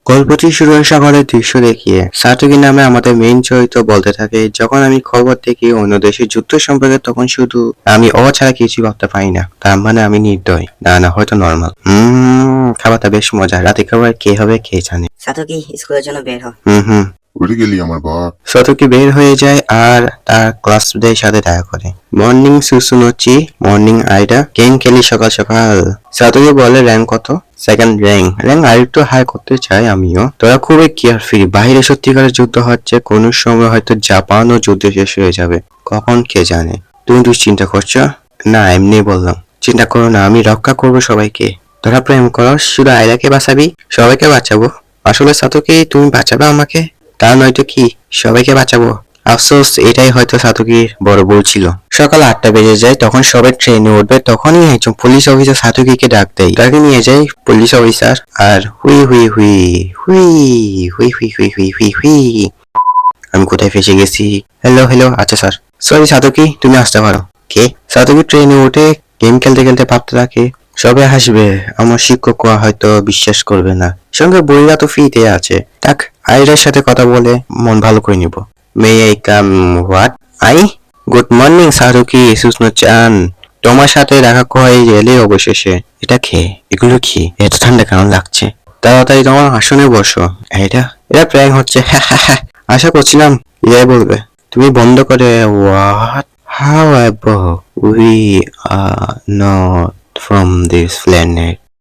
গল্পটি শুরু হয় সকালের দৃশ্য দেখিয়ে। সাতোকি নামে আমাদের মেইন চরিত্র বলতে থাকে, যখন আমি খবর দেখি অন্য দেশের যুদ্ধ সম্পর্কে তখন শুধু আমি ছাড়া কিছুই ভাবতে পারি না। তার মানে আমি নির্দয় না, হয়তো নর্মাল। খাবারটা বেশ মজা। রাতে খাবার কে হবে কে জানে। সাতোকি স্কুলের জন্য বের হ। হুম। উঠে গেলি আমার বাপ। সাতোকি বের হয়ে যায় আর তার ক্লাসমেটদের সাথে দেখা করে। মর্নিং সুসুনোচি, মর্নিং আইডা, গেম খেলি সকাল সকাল। সাতোকি বলে র্যাঙ্ক কত? সেকেন্ড র্যাঙ্ক আরেকটু হাই করতে চাই আমিও। তোরা খুবই কেয়ার ফ্রি। বাইরে সত্যিকারের যুদ্ধ হচ্ছে, কোনো সময় হয়তো জাপানও যুদ্ধ শেষ হয়ে যাবে, কখন কে জানে। তুমি দুশ্চিন্তা করছো? না, এমনি বললাম। চিন্তা করো না, আমি রক্ষা করবো সবাইকে। তোরা প্রেম করো, শুধু আয়রাকে বাঁচাবি? সবাইকে বাঁচাবো। আসলে সাতোকি তুমি বাঁচাবে আমাকে? তা নয়তো কি সবাইকে বাঁচাবো? আফসোস, এটাই হয়তো সাতোকির বড় ভুল ছিল। সকাল 8টা বেজে যায়, তখন সবাই ট্রেনে উঠবে, তখনই একজন পুলিশ অফিসার সাতোকিকে ডাক দেয়। তাকে নিয়ে যায় পুলিশ অফিসার আর হুই হুই হুই হুই হুই হুই হুই হুই হুই হুই। আমি কোথায় ফেসে গেছি? হ্যালো, আচ্ছা স্যার। সরি সাতোকি, তুমি আসতে পারো। কে? সাতোকি ট্রেনে উঠে গেম খেলতে খেলতে ভাবতে থাকে, সবাই হাসবে, আমার শিক্ষক হয়তো বিশ্বাস করবে না, সঙ্গে বইরা তো ফ্রিতে আছে। থাক, আইরার সাথে কথা বলে মন ভালো করে নিব। May I come? What? I? Good morning সারুকি সুসনো-চান। তোমার সাথে দেখা হয়ে গেলে অবশেষে। এটা খেয়ে এগুলো কি এত ঠান্ডা কেমন লাগছে? তাড়াতাড়ি তোমার আসনে বসো। এটা প্র্যাঙ্ক হচ্ছে। আশা করছিলাম ইয়ে বলবে। তুমি বন্ধ করে। What? How ever we are not from this planet.